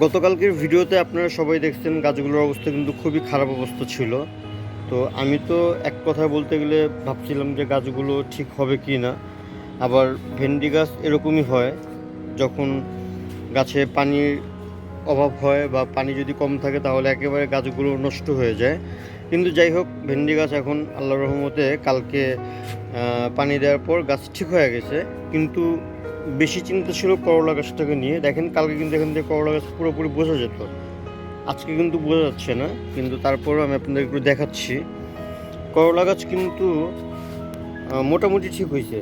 গতকালকের ভিডিওতে আপনারা সবাই দেখছেন গাছগুলোর অবস্থা কিন্তু খুবই খারাপ অবস্থা ছিল। তো আমি তো এক কথায় বলতে গেলে ভাবছিলাম যে গাছগুলো ঠিক হবে কি না। আবার ভেন্ডি গাছ এরকমই হয়, যখন গাছে পানির অভাব হয় বা পানি যদি কম থাকে তাহলে একেবারে গাছগুলো নষ্ট হয়ে যায়। কিন্তু যাই হোক, ভেন্ডি গাছ এখন আল্লাহর রহমতে কালকে পানি দেওয়ার পর গাছ ঠিক হয়ে গেছে। কিন্তু বেশি চিন্তা ছিল করলা গাছটাকে নিয়ে। দেখেন, কালকে কিন্তু এখান থেকে করলা গাছ পুরোপুরি বোঝা যেত, আজকে কিন্তু বোঝা যাচ্ছে না। কিন্তু তারপরেও আমি আপনাদের একটু দেখাচ্ছি। করলা গাছ কিন্তু মোটামুটি ঠিক হয়েছে।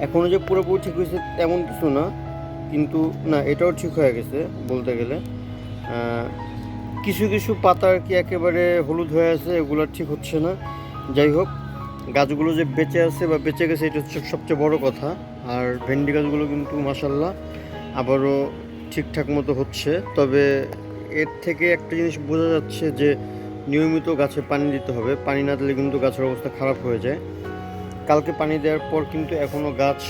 এখনও যে পুরোপুরি ঠিক হয়েছে তেমন কিছু না, কিন্তু না, এটাও ঠিক হয়ে গেছে বলতে গেলে। কিছু কিছু পাতা আর কি একেবারে হলুদ হয়ে আছে, এগুলো ঠিক হচ্ছে না। যাই হোক, গাছগুলো যে বেঁচে আছে বা বেঁচে গেছে এটা হচ্ছে সবচেয়ে বড় কথা। আর ভেন্ডি গাছগুলো কিন্তু মাশাল্লাহ আবারও ঠিকঠাক মতো হচ্ছে। তবে এর থেকে একটা জিনিস বোঝা যাচ্ছে যে নিয়মিত গাছে পানি দিতে হবে। পানি না দিলে কিন্তু গাছের অবস্থা খারাপ হয়ে যায়। কালকে পানি দেওয়ার পর কিন্তু এখনও গাছ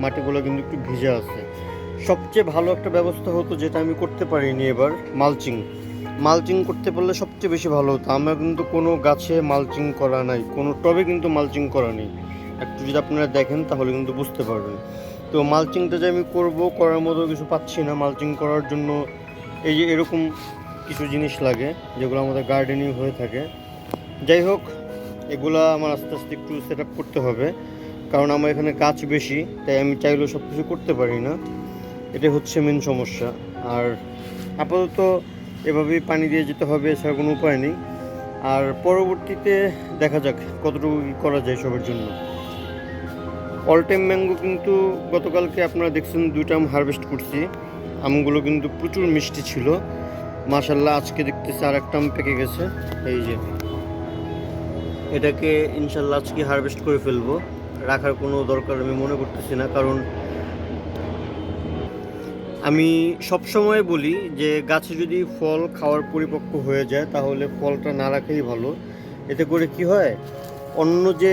মাটিগুলো কিন্তু একটু ভিজে আছে। সবচেয়ে ভালো একটা ব্যবস্থা হতো, যেটা আমি করতে পারিনি এবার, মালচিং। মালচিং করতে পারলে সবচেয়ে বেশি ভালো হতো। আমার কিন্তু কোনো গাছে মালচিং করা নাই, কোনো টবে কিন্তু মালচিং করা নেই। একটু যদি আপনারা দেখেন তাহলে কিন্তু বুঝতে পারবেন। তো মালচিংটা যে আমি করব, করার মতো কিছু পাচ্ছি না। মালচিং করার জন্য এই যে এরকম কিছু জিনিস লাগে, যেগুলো আমাদের গার্ডেনিং হয়ে থাকে। যাই হোক, এগুলা আমার আস্তে আস্তে একটু সেট আপ করতে হবে, কারণ আমার এখানে গাছ বেশি, তাই আমি চাইলেও সব কিছু করতে পারি না। এটা হচ্ছে মেন সমস্যা। আর আপাতত এভাবেই পানি দিয়ে যেতে হবে, এছাড়া কোনো উপায় নেই। আর পরবর্তীতে দেখা যাক কতটুকু কী করা যায় সবার জন্য। অল টাইম ম্যাঙ্গো কিন্তু গতকালকে আপনারা দেখছেন 2টা আম হারভেস্ট করছি। আমগুলো কিন্তু প্রচুর মিষ্টি ছিল মাশাল্লাহ। আজকে দেখতেছি আর একটা আম পেকে গেছে। এই যে এটাকে ইনশাল্লাহ আজকে হারভেস্ট করে ফেলবো। রাখার কোনো দরকার আমি মনে করতেছি না, কারণ আমি সবসময় বলি যে গাছে যদি ফল খাওয়ার পরিপক্ক হয়ে যায় তাহলে ফলটা না রাখাই ভালো। এতে করে কি হয়, অন্য যে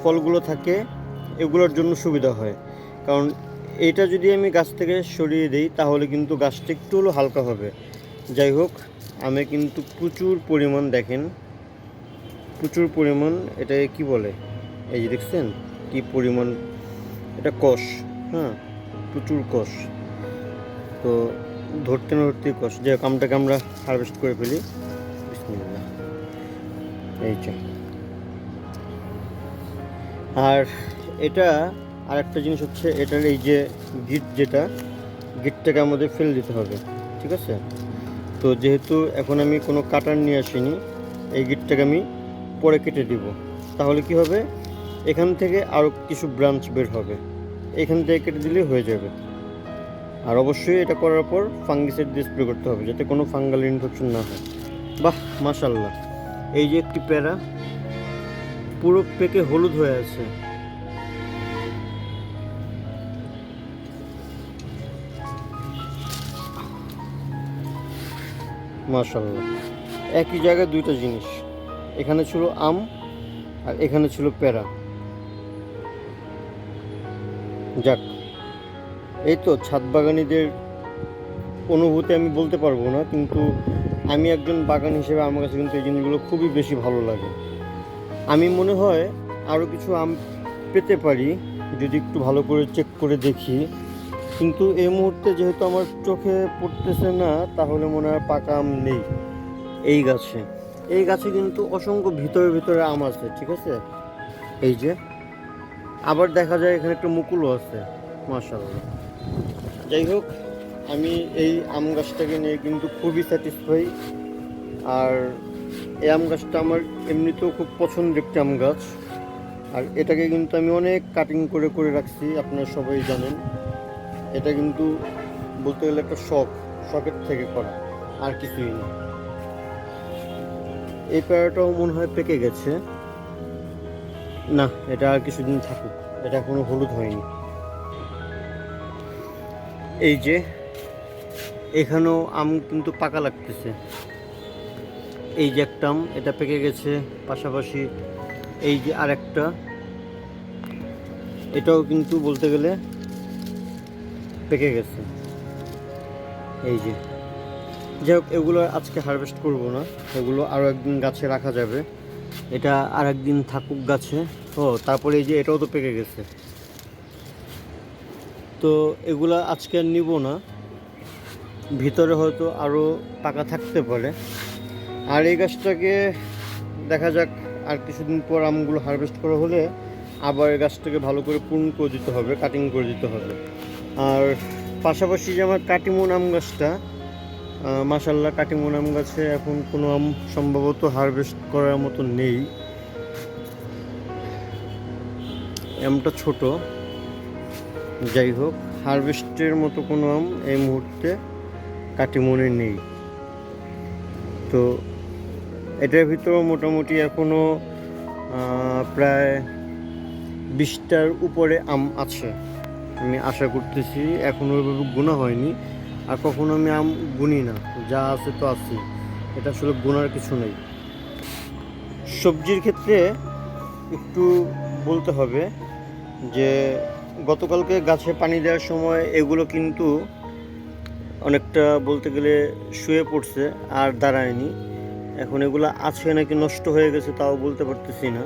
ফলগুলো থাকে এগুলোর জন্য সুবিধা হয়। কারণ এটা যদি আমি গাছ থেকে সরিয়ে দিই তাহলে কিন্তু গাছটা একটু হলেও হালকা হবে। যাই হোক, আমি কিন্তু প্রচুর পরিমাণ, দেখেন প্রচুর পরিমাণ, এটাকে কি বলে, এই যে দেখছেন কি পরিমাণ, এটা কষ। হ্যাঁ, প্রচুর কষ। তো ধরতে না ধরতেই কষ। যে আমটাকে আমরা হারভেস্ট করে ফেলি। বিসমিল্লাহ। এই যে, আর এটা আর একটা জিনিস হচ্ছে, এটার এই যে গিট, যেটা গিটটাকে আমাদের ফেলে দিতে হবে, ঠিক আছে? তো যেহেতু এখন আমি কোনো কাটার নিয়ে আসিনি, এই গিটটাকে আমি পরে কেটে দিব। তাহলে কি হবে, এখান থেকে আরও কিছু ব্রাঞ্চ বের হবে, এখান থেকে কেটে দিলেই হয়ে যাবে। আর অবশ্যই এটা করার পর ফাঙ্গিসাইড দিয়ে স্প্রে করতে হবে, যাতে কোনো ফাঙ্গাল ইনফেকশন না হয়। বাহ, মাশাল্লাহ। এই যে একটি প্যারা পুরো পেকে হলুদ হয়ে আছে। মাশাল্লাহ, একই জায়গায় দুইটা জিনিস, এখানে ছিল আম আর এখানে ছিল প্যারা। যাক, এই তো ছাদ বাগানিদের অনুভূতি আমি বলতে পারবো না, কিন্তু আমি একজন বাগান হিসেবে আমার কাছে কিন্তু এই জিনিসগুলো খুবই বেশি ভালো লাগে। আমি মনে হয় আরও কিছু আম পেতে পারি যদি একটু ভালো করে চেক করে দেখি। কিন্তু এই মুহূর্তে যেহেতু আমার চোখে পড়তেছে না, তাহলে মনে হয় পাকা আম নেই এই গাছে। এই গাছে কিন্তু অসংখ্য ভিতরে ভিতরে আম আছে, ঠিক আছে? এই যে, আবার দেখা যায় এখানে একটা মুকুলও আছে, মাশাআল্লাহ। যাই হোক, আমি এই আম গাছটাকে নিয়ে কিন্তু খুবই স্যাটিসফাই। আর এই আম গাছটা আমার এমনিতেও খুব পছন্দের একটি আম গাছ। আর এটাকে কিন্তু আমি অনেক কাটিং করে করে রাখছি, আপনারা সবাই জানেন। এটা কিন্তু বলতে গেলে একটা শখের থেকে করা, আর কিছুই না। এই পেয়ারাটাও মনে হয় পেকে গেছে। না, এটা আর কিছুদিন থাকুক, এটা এখনো হলুদ হয়নি। এই যে এখানেও আম কিন্তু পাকা লাগতেছে। এই যে একটা আম, এটা পেকে গেছে। পাশাপাশি এই যে আরেকটা, এটাও কিন্তু বলতে গেলে পেকে গেছে। এই যে, যাই হোক, এগুলো আজকে হারভেস্ট করব না, এগুলো আরও একদিন গাছে রাখা যাবে। এটা আর একদিন থাকুক গাছে। ও তারপরে এই যে এটাও তো পেকে গেছে, তো এগুলা আজকে আর নিব না, ভিতরে হয়তো আরও পাকা থাকতে পারে। আর এই গাছটাকে দেখা যাক, আর কিছুদিন পর আমগুলো হারভেস্ট করা হলে আবার এই গাছটাকে ভালো করে পূর্ণ করে দিতে হবে, কাটিং করে দিতে হবে। আর পাশাপাশি যে আমার কাটিমন আম গাছটা, মাশাল্লাহ কাটিমন আম গাছে এখন কোনো আম সম্ভবত হারভেস্ট করার মতো নেই। আমটা ছোট, যাই হোক, হারভেস্টের মতো কোনো আম এই মুহূর্তে কাটিমনে নেই। তো এটার ভিতরেও মোটামুটি এখনও প্রায় 20টার উপরে আম আছে, আমি আশা করতেছি। এখনও ওইভাবে গোনা হয়নি, আর কখনো আমি আম গুনি না, যা আছে তো আছে, এটা আসলে গোনার কিছু নেই। সবজির ক্ষেত্রে একটু বলতে হবে যে গতকালকে গাছে পানি দেওয়ার সময় এগুলো কিন্তু অনেকটা বলতে গেলে শুয়ে পড়ছে, আর দাঁড়ায়নি। এখন এগুলো আছে নাকি নষ্ট হয়ে গেছে তাও বলতে পারতেছি না,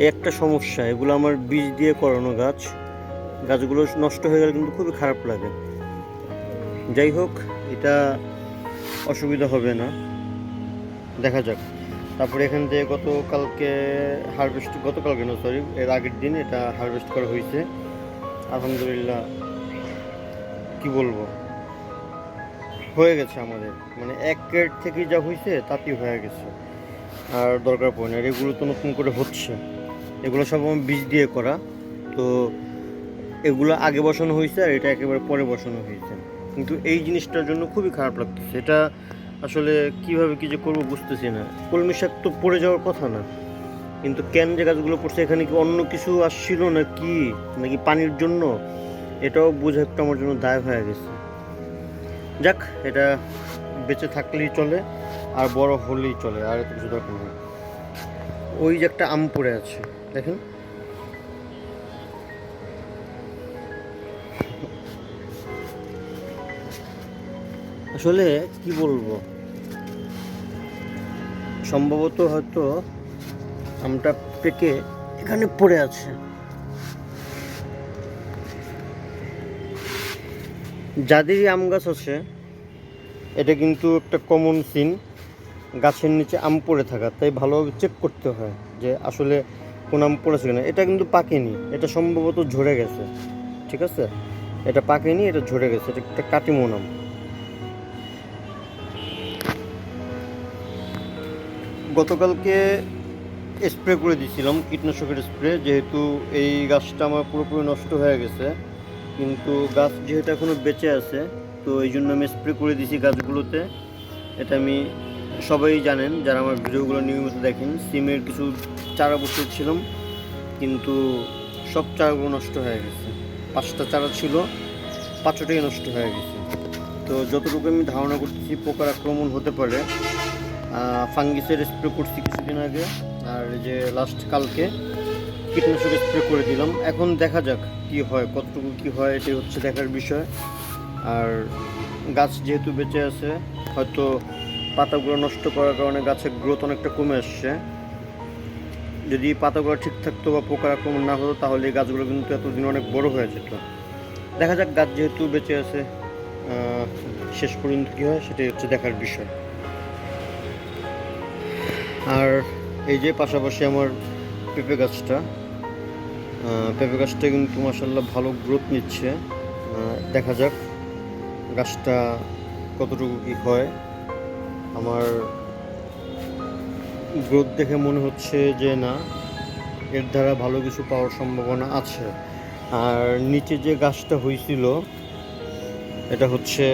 এই একটা সমস্যা। এগুলো আমার বীজ দিয়ে করানো গাছ, গাছগুলো নষ্ট হয়ে গেলে কিন্তু খুবই খারাপ লাগে। যাই হোক, এটা অসুবিধা হবে না, দেখা যাক। তারপরে এখান থেকে গতকালকে না সরি, এর আগের দিন এটা হারভেস্ট করা হয়েছে। আলহামদুলিল্লাহ, কি বলবো, হয়ে গেছে আমাদের, মানে এক ক্রেট থেকে যা হয়েছে তাতেই হয়ে গেছে, আর দরকার পড়ে না। আর এগুলো তো নতুন করে হচ্ছে, এগুলো সব আমার বীজ দিয়ে করা, তো এগুলো আগে বসানো হয়েছে আর এটা একেবারে পরে বসানো হয়েছে। কিন্তু এই জিনিসটার জন্য খুবই খারাপ লাগতেছে, এটা আসলে কিভাবে কি যে করবো বুঝতেছি না। কলমি শাক তো পড়ে যাওয়ার কথা না, কিন্তু কেন যে গাছগুলো পড়ছে, এখানে কি অন্য কিছু আসছিল না কি, নাকি পানির জন্য, এটাও বোঝা একটু আমার জন্য দায় হয়ে গেছে। যাক, এটা বেঁচে থাকলেই চলে, আর বড় হলেই চলে, আর এত কিছু দরকার নেই। ওই যে একটা আম পড়ে আছে দেখেন, আসলে কি বলবো, সম্ভবত হয়তো আমটা পেকে এখানে পড়ে আছে। যাদেরই আম গাছ আছে, এটা কিন্তু একটা কমন সিন, গাছের নিচে আম পড়ে থাকা, তাই ভালোভাবে চেক করতে হয় যে আসলে কোন আম পড়েছে কিনা। এটা কিন্তু পাকেনি, এটা সম্ভবত ঝরে গেছে, ঠিক আছে, এটা পাকেনি, এটা ঝরে গেছে, এটা একটা কাটিমন আম। গতকালকে স্প্রে করে দিয়েছিলাম কীটনাশকের স্প্রে, যেহেতু এই গাছটা আমার পুরোপুরি নষ্ট হয়ে গেছে, কিন্তু গাছ যেহেতু এখনও বেঁচে আছে, তো এই জন্য আমি স্প্রে করে দিয়েছি গাছগুলোতে। এটা আমি, সবাই জানেন যারা আমার ভিডিওগুলো নিয়মিত দেখেন, সিমের কিছু চারা বসিয়েছিলাম, কিন্তু সব চারাগুলো নষ্ট হয়ে গেছে। 5টা চারা ছিল, 5টাই নষ্ট হয়ে গেছে। তো যতটুকু আমি ধারণা করতেছি পোকার আক্রমণ হতে পারে। ফাঙ্গিসের স্প্রে করছি কিছুদিন আগে, আর যে লাস্ট কালকে কীটনাশক স্প্রে করে দিলাম। এখন দেখা যাক কি হয়, কতটুকু কি হয়, এটাই হচ্ছে দেখার বিষয়। আর গাছ যেহেতু বেঁচে আছে, হয়তো পাতাগুলো নষ্ট করার কারণে গাছের গ্রোথ অনেকটা কমে আসছে। যদি পাতাগুলো ঠিক থাকতো বা পোকার আক্রমণ না হতো, তাহলে এই গাছগুলো কিন্তু এতদিন অনেক বড় হয়ে যেত। দেখা যাক, গাছ যেহেতু বেঁচে আছে, শেষ পর্যন্ত কী হয় সেটাই হচ্ছে দেখার বিষয়। আর এই যে পাশাপাশি আমার পেঁপে গাছটা কিন্তু মাশাআল্লাহ ভালো গ্রোথ নিচ্ছে। দেখা যাক গাছটা কতটুকু কী হয়। আমার গ্রোথ দেখে মনে হচ্ছে যে না, এর দ্বারা ভালো কিছু পাওয়ার সম্ভাবনা আছে। আর নিচে যে গাছটা হয়েছিল, এটা হচ্ছে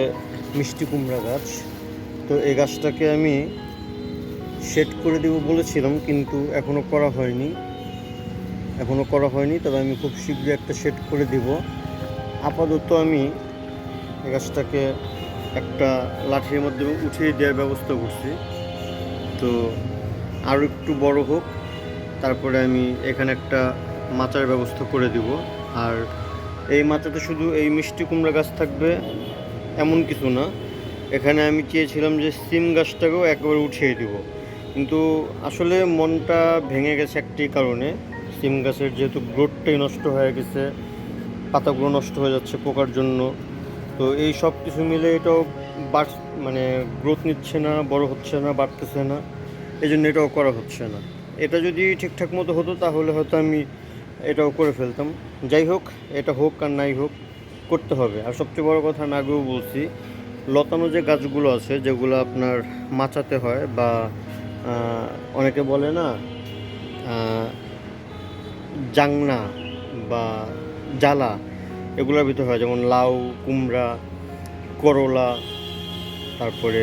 মিষ্টি কুমড়া গাছ। তো এই গাছটাকে আমি শেড করে দেবো বলেছিলাম, কিন্তু এখনও করা হয়নি, তবে আমি খুব শীঘ্রই একটা শেড করে দিব। আপাতত আমি এই গাছটাকে একটা লাঠির মাধ্যমে উঠিয়ে দেওয়ার ব্যবস্থা করছি। তো আরও একটু বড় হোক, তারপরে আমি এখানে একটা মাচার ব্যবস্থা করে দিব। আর এই মাচাতে শুধু এই মিষ্টি কুমড়া গাছ থাকবে এমন কিছু না, এখানে আমি চেয়েছিলাম যে সিম গাছটাকেও একেবারে উঠিয়ে দিব, কিন্তু আসলে মনটা ভেঙে গেছে একটি কারণে, সিম গাছের যেহেতু গ্রোথটাই নষ্ট হয়ে গেছে, পাতাগুলো নষ্ট হয়ে যাচ্ছে পোকার জন্য। তো এই সব কিছু মিলে এটাও মানে গ্রোথ নিচ্ছে না, বড় হচ্ছে না, বাড়তেছে না, এই জন্য এটাও করা হচ্ছে না। এটা যদি ঠিকঠাক মতো হতো তাহলে হয়তো আমি এটাও করে ফেলতাম। যাই হোক, এটা হোক আর নাই হোক, করতে হবে। আর সবচেয়ে বড় কথা, আমি আগেও বলছি, লতানো যে গাছগুলো আছে যেগুলো আপনার মাচাতে হয় বা অনেকে বলে না জাংনা বা জ্বালা, এগুলোর ভিতরে হয়, যেমন লাউ, কুমড়া, করলা, তারপরে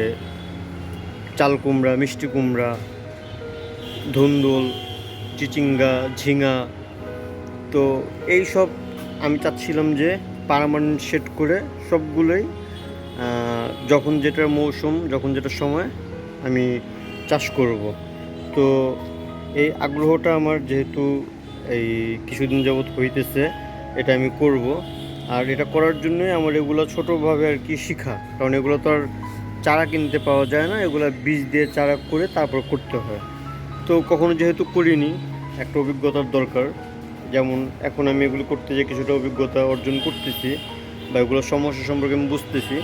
চাল কুমড়া, মিষ্টি কুমড়া, ধুন্দুল, চিচিঙ্গা, ঝিঙা। তো এই সব আমি চাচ্ছিলাম যে পার্মানেন্ট সেট করে সবগুলোই যখন যেটার মৌসুম, যখন যেটা সময় আমি চাষ করব। তো এই আগ্রহটা আমার যেহেতু এই কিছুদিন যাবৎ হইতেছে, এটা আমি করব। আর এটা করার জন্যই আমার এগুলো ছোটোভাবে আর কি শেখা, কারণ এগুলো তো আর চারা কিনতে পাওয়া যায় না, এগুলো বীজ দিয়ে চারা করে তারপর করতে হয়। তো কখনো যেহেতু করিনি, একটা অভিজ্ঞতার দরকার। যেমন এখন আমি এগুলো করতে যেয়ে কিছুটা অভিজ্ঞতা অর্জন করতেছি, বা এগুলোর সমস্যা সম্পর্কে আমি বুঝতেছি।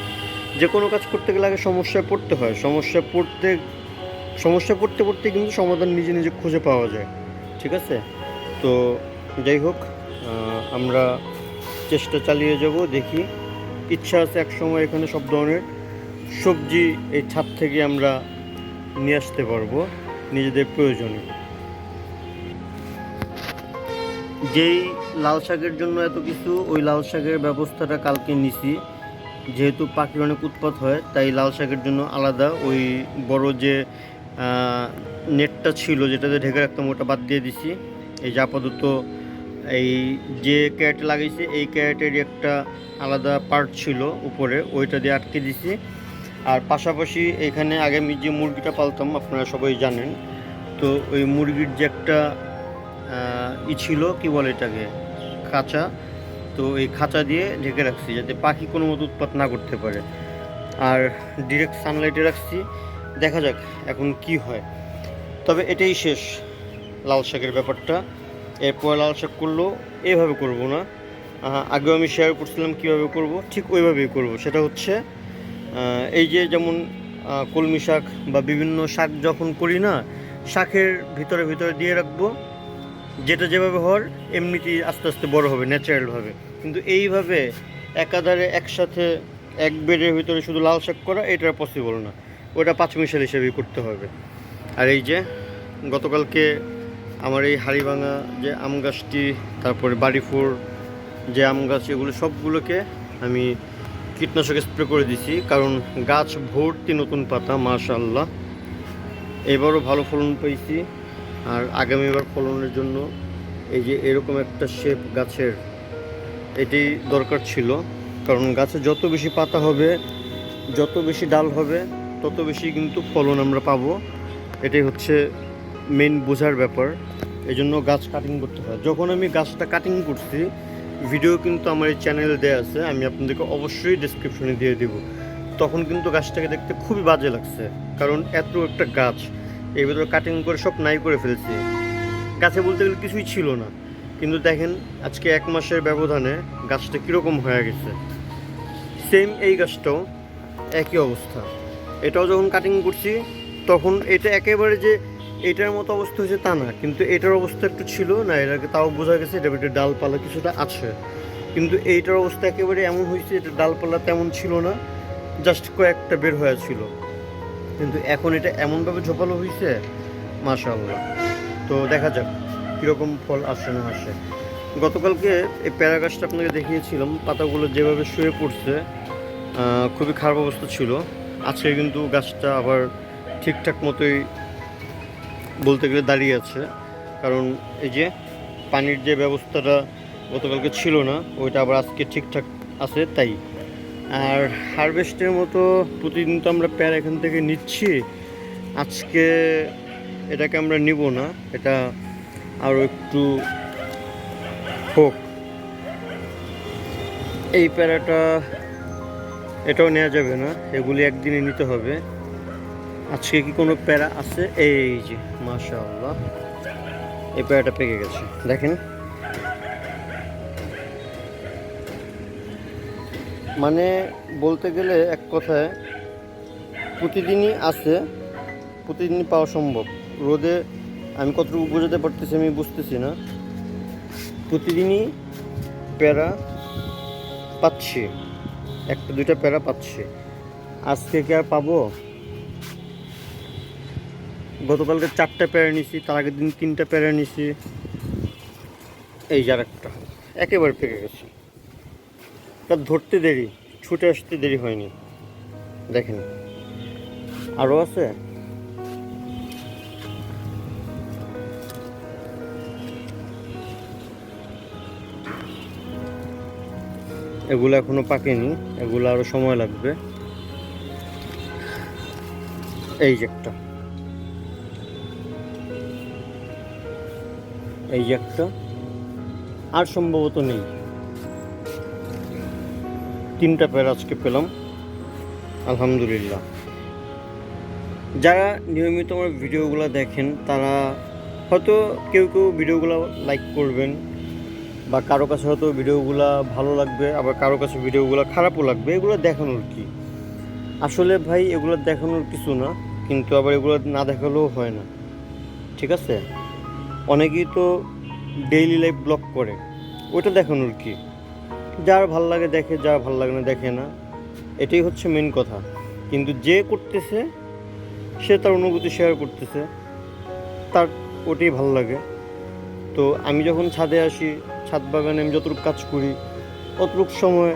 যে কোনো কাজ করতে গেলে আগে সমস্যায় পড়তে হয়, সমস্যা পড়তে পড়তে কিন্তু সমাধান নিজে নিজে খুঁজে পাওয়া যায়। ঠিক আছে? তো যাই হোক, আমরা চেষ্টা চালিয়ে যাব, দেখি। ইচ্ছা আছে এক সময় এখানে সব ধরনের সবজি এই ছাদ থেকে আমরা নিয়ে আসতে পারবো নিজেদের প্রয়োজনে। যেই লাল শাকের জন্য এত কিছু, ওই লাল শাকের ব্যবস্থাটা কালকে নিছি। যেহেতু পাখির অনেক উৎপাত হয়, তাই লাল শাকের জন্য আলাদা ওই বড় যে নেটটা ছিল যেটাতে ঢেকে রাখতাম, ওটা বাদ দিয়ে দিছি। এই যে আপাতত এই যে ক্যারেটে লাগাইছে, এই ক্যারেটেরই একটা আলাদা পার্ট ছিল উপরে, ওইটা দিয়ে আটকে দিছি। আর পাশাপাশি এখানে আগে আমি যে মুরগিটা পালতাম আপনারা সবাই জানেন, তো ওই মুরগির যে একটা ছিল, কি বলে এটাকে, খাঁচা, তো এই খাঁচা দিয়ে ঢেকে রাখছি যাতে পাখি কোনো মতো উৎপাত না করতে পারে। আর ডিরেক্ট সানলাইটে রাখছি, দেখা যাক এখন কি হয়। তবে এটাই শেষ লাল শাকের ব্যাপারটা। এরপর লাল শাক করলেও এইভাবে করব না, আগেও আমি শেয়ার করছিলাম কীভাবে করব, ঠিক ওইভাবেই করব। সেটা হচ্ছে এই যে যেমন কলমি শাক বা বিভিন্ন শাক যখন করি না, শাকের ভিতরে ভিতরে দিয়ে রাখবো, যেটা যেভাবে হওয়ার এমনিতেই আস্তে আস্তে বড় হবে ন্যাচারালভাবে। কিন্তু এইভাবে একাধারে একসাথে এক বেডের ভিতরে শুধু লাল শাক করা, এটা পসিবল না, ওটা পাঁচমিশাল হিসেবেই করতে হবে। আর এই যে গতকালকে আমার এই হাড়িভাঙা যে আম গাছটি, তারপরে বাড়িফোর যে আম গাছ, এগুলো সবগুলোকে আমি কীটনাশক স্প্রে করে দিছি, কারণ গাছ ভর্তি নতুন পাতা, মাশাআল্লাহ। এবারও ভালো ফলন পেয়েছি। আর আগামীবার ফলনের জন্য এই যে এরকম একটা শেপ গাছের, এটি দরকার ছিল, কারণ গাছে যত বেশি পাতা হবে, যত বেশি ডাল হবে, তত বেশি কিন্তু ফলন আমরা পাবো। এটাই হচ্ছে মেন বোঝার ব্যাপার। এই জন্য গাছ কাটিং করতে হয়। যখন আমি গাছটা কাটিং করছি, ভিডিও কিন্তু আমার এই চ্যানেলে দেওয়া আছে, আমি আপনাদেরকে অবশ্যই ডেসক্রিপশনে দিয়ে দিব। তখন কিন্তু গাছটাকে দেখতে খুবই বাজে লাগছে, কারণ এত একটা গাছ এর ভিতরে কাটিং করে সব নাই করে ফেলছি, গাছে বলতে গেলে কিছুই ছিল না। কিন্তু দেখেন আজকে 1 মাসের ব্যবধানে গাছটা কীরকম হয়ে গেছে। সেম এই গাছটাও একই অবস্থা। এটাও যখন কাটিং করছি তখন এটা একেবারে যে এটার মতো অবস্থা হয়েছে তা না, কিন্তু এটার অবস্থা একটু ছিল না, এটাকে তাও বোঝা গেছে এটা ভিতরে ডালপালা কিছুটা আছে। কিন্তু এইটার অবস্থা একেবারে এমন হয়েছে, এটা ডালপালা তেমন ছিল না, জাস্ট কয়েকটা বের হয়েছিল। কিন্তু এখন এটা এমনভাবে ঝোপালো হয়েছে, মাশাআল্লাহ। তো দেখা যাক কীরকম ফল আসে না আসে। গতকালকে এই প্যারা গাছটা আপনাকে দেখিয়েছিলাম, পাতাগুলো যেভাবে শুয়ে পড়ছে, খুবই খারাপ অবস্থা ছিল। আজকে কিন্তু গাছটা আবার ঠিকঠাক মতোই বলতে গেলে দাঁড়িয়ে আছে, কারণ এই যে পানির যে ব্যবস্থাটা গতকালকে ছিল না, ওইটা আবার আজকে ঠিকঠাক আছে তাই। আর হারভেস্টের মতো প্রতিদিন তো আমরা প্যারা এখান থেকে নিচ্ছি, আজকে এটাকে আমরা নিব না, এটা আরও একটু হোক। এই প্যারাটা এটাও নেওয়া যাবে না, এগুলি একদিনে নিতে হবে। আজকে কি কোনো প্যারা আছে? এই যে মাশাআল্লাহ, এই প্যারাটা পেকে গেছে দেখেন। মানে বলতে গেলে এক কথায় প্রতিদিনই আছে, প্রতিদিনই পাওয়া সম্ভব। রোদে আমি কতটুকু বোঝাতে পারতেছি আমি বুঝতেছি না। প্রতিদিনই প্যারা পাচ্ছি, একটা দুইটা প্যারা পাচ্ছি। আজকে কি আর পাবো? গতকালকে 4টা প্যারা নিছি, তার আগের দিন 3টা প্যারা নিছি। এই যার একটা একেবারে পেকে গেছে, তার ধরতে দেরি, ছুটে আসতে দেরি হয়নি। দেখেন আরও আছে। এগুলো এখনো পাকেনি, এগুলো আরো সময় লাগবে। এই যে একটা, এই যে একটা, আর সম্ভবত নেই। 3টা প্যারা আজকে পেলাম, আলহামদুলিল্লাহ। যারা নিয়মিত আমার ভিডিওগুলো দেখেন তারা হয়তো কেউ কেউ ভিডিওগুলো লাইক করবেন, বা কারো কাছে হয়তো ভিডিওগুলো ভালো লাগবে, আবার কারো কাছে ভিডিওগুলো খারাপও লাগবে। এগুলো দেখানোর কি, আসলে ভাই এগুলো দেখানোর কিছু না, কিন্তু আবার এগুলো না দেখালেও হয় না, ঠিক আছে? অনেকেই তো ডেইলি লাইফ ব্লগ করে, ওইটা দেখানোর কি? যার ভাল লাগে দেখে, যার ভাল লাগে না দেখে না, এটাই হচ্ছে মেন কথা। কিন্তু যে করতেছে সে তার অনুভূতি শেয়ার করতেছে, তার ওটাই ভাল লাগে। তো আমি যখন ছাদে আসি, ছাদ বাগানে আমি যতটুকু কাজ করি, অতটুকু সময়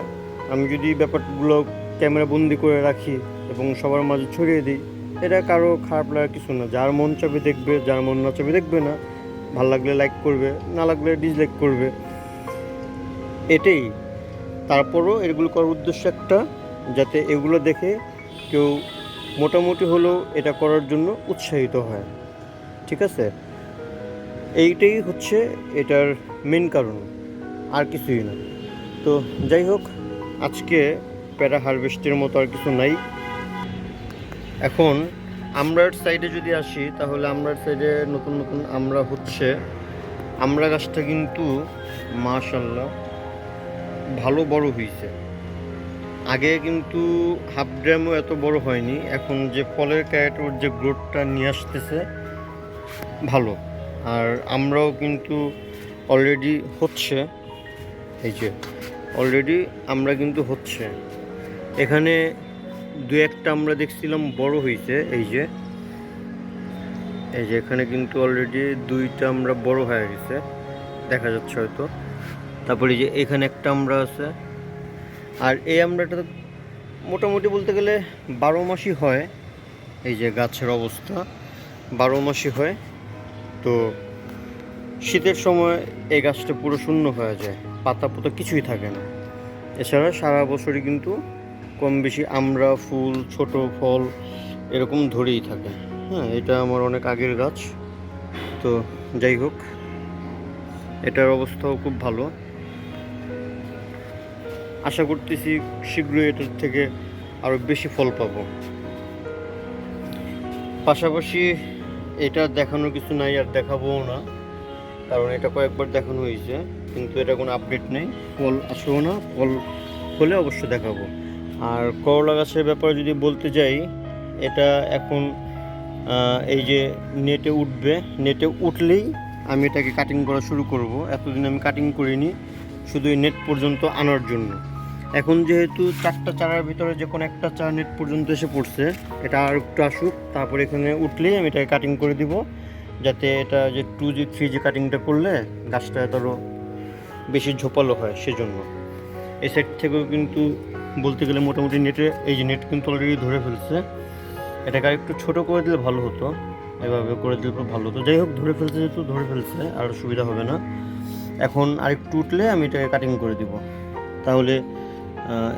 আমি যদি ব্যাপারগুলো ক্যামেরা বন্দি করে রাখি এবং সবার মাঝে ছড়িয়ে দিই, এটা কারো খারাপ লাগার কিছু না। যার মন চাবে দেখবে, যার মন না চাবে দেখবে না। ভাল লাগলে লাইক করবে, না লাগলে ডিসলাইক করবে, এটাই। তারপরও এগুলো করার উদ্দেশ্য একটা, যাতে এগুলো দেখে কেউ মোটামুটি হলেও এটা করার জন্য উৎসাহিত হয়, ঠিক আছে? এইটাই হচ্ছে এটার মেন কারণ, আর কিছুই না। তো যাই হোক, আজকে প্যারা হারভেস্টের মতো আর কিছু নাই। এখন আমরার সাইডে যদি আসি, তাহলে আমরার সাইডে নতুন নতুন আমড়া হচ্ছে। আমড়া গাছটা কিন্তু মাশাআল্লাহ ভালো বড় হয়েছে। আগে কিন্তু হাফ ড্রামও এত বড় হয়নি। এখন যে ফলের ক্যারেটোর যে গ্রোথটা নিয়ে আসতেছে ভালো। আর আমরাও কিন্তু অলরেডি হচ্ছে, এই যে অলরেডি আমরা কিন্তু হচ্ছে। এখানে দু একটা আমরা দেখছিলাম বড় হয়েছে, এই যে এখানে কিন্তু অলরেডি 2টা আমরা বড় হয়ে গেছে, দেখা যাচ্ছে হয়তো। তারপরে যে এখানে একটা আমরা আছে। আর এই আমরাটা মোটামুটি বলতে গেলে 12 মাসই হয়। এই যে গাছের অবস্থা 12 মাসই হয়। তো শীতের সময় এই গাছটা পুরো শূন্য হয়ে যায়, পাতা পোতা কিছুই থাকে না। এছাড়া সারা বছরই কিন্তু কম বেশি আমড়া, ফুল, ছোট ফল এরকম ধরেই থাকে। হ্যাঁ, এটা আমার অনেক আগের গাছ। তো যাই হোক, এটার অবস্থাও খুব ভালো। আশা করতেছি শীঘ্রই এটার থেকে আরও বেশি ফল পাবো। পাশাপাশি এটা দেখানোর কিছু নাই, আর দেখাবোও না, কারণ এটা কয়েকবার দেখানো হয়েছে, কিন্তু এটা কোনো আপডেট নেই। ফল আসেও না, ফল হলে অবশ্য দেখাবো। আর করলা গাছের ব্যাপারে যদি বলতে যাই, এটা এখন এই যে নেটে উঠবে, নেটে উঠলেই আমি এটাকে কাটিং করা শুরু করব। এতদিন আমি কাটিং করিনি, শুধু এই নেট পর্যন্ত আনার জন্য। এখন যেহেতু 4টা চারার ভিতরে যে কোনো একটা চারা নেট পর্যন্ত এসে পড়ছে, এটা আর একটু আসুক, তারপর এখানে উঠলেই আমি এটাকে কাটিং করে দিব, যাতে এটা যে 2G 3G কাটিংটা করলে গাছটা আরও বেশি ঝোপালো হয়, সেজন্য। এই সাইড থেকেও কিন্তু বলতে গেলে মোটামুটি নেটে, এই যে নেট কিন্তু অলরেডি ধরে ফেলছে। এটাকে আর একটু ছোটো করে দিলে ভালো হতো, এভাবে করে দিলে ভালো হতো। যাই হোক, ধরে ফেলছে যেহেতু ধরে ফেলছে, আর সুবিধা হবে না। এখন আরেকটু উঠলে আমি এটাকে কাটিং করে দিব, তাহলে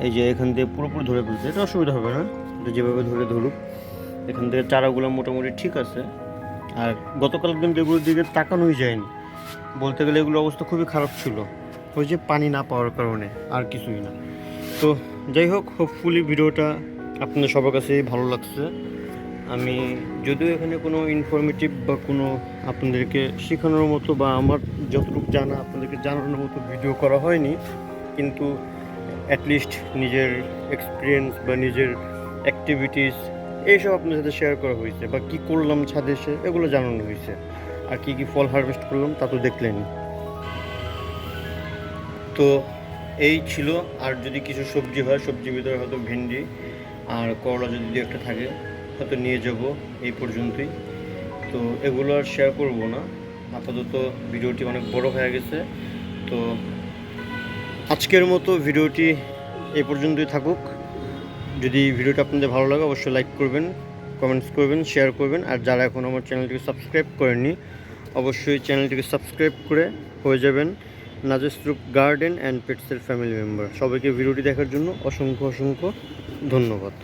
এই যে এখান থেকে পুরোপুরি ধরে ফেলছে, এটা অসুবিধা হবে না। এটা যেভাবে ধরে ধরুক, এখান থেকে চারাগুলো মোটামুটি ঠিক আছে। আর গতকাল কিন্তু এগুলোর দিকে তাকানোই যায়নি, বলতে গেলে এগুলোর অবস্থা খুবই খারাপ ছিল, ওই যে পানি না পাওয়ার কারণে, আর কিছুই না। তো যাই হোক, হোপফুলি ভিডিওটা আপনাদের সবার কাছে ভালো লাগছে। আমি যদিও এখানে কোনো ইনফরমেটিভ বা কোনো আপনাদেরকে শেখানোর মতো বা আমার যতটুকু জানা আপনাদেরকে জানানোর মতো ভিডিও করা হয়নি, কিন্তু অ্যাটলিস্ট নিজের এক্সপিরিয়েন্স বা নিজের অ্যাক্টিভিটিস এইসব আপনার সাথে শেয়ার করা হয়েছে, বা কী করলাম ছাদে এসে এগুলো জানানো হয়েছে। আর কী কী ফল হারভেস্ট করলাম তা তো দেখলেনই। তো এই ছিল। আর যদি কিছু সবজি হয়, সবজির ভিতরে হয়তো ভেন্ডি আর করলা যদি দু একটা থাকে হয়তো নিয়ে যাব। এই পর্যন্তই। তো এগুলো আর শেয়ার করব না, আপাতত ভিডিওটি অনেক বড় হয়ে গেছে। তো আজকের মতো ভিডিওটি এই পর্যন্তই থাকুক। যদি ভিডিওটা আপনাদের ভালো লাগে অবশ্যই লাইক করবেন, কমেন্টস করবেন, শেয়ার করবেন। আর যারা এখন আমার চ্যানেলটিকে সাবস্ক্রাইব করেননি অবশ্যই চ্যানেলটিকে সাবস্ক্রাইব করে হয়ে যাবেন নাজেসরূপ গার্ডেন অ্যান্ড পেটসের ফ্যামিলি মেম্বার। সবাইকে ভিডিওটি দেখার জন্য অসংখ্য অসংখ্য ধন্যবাদ।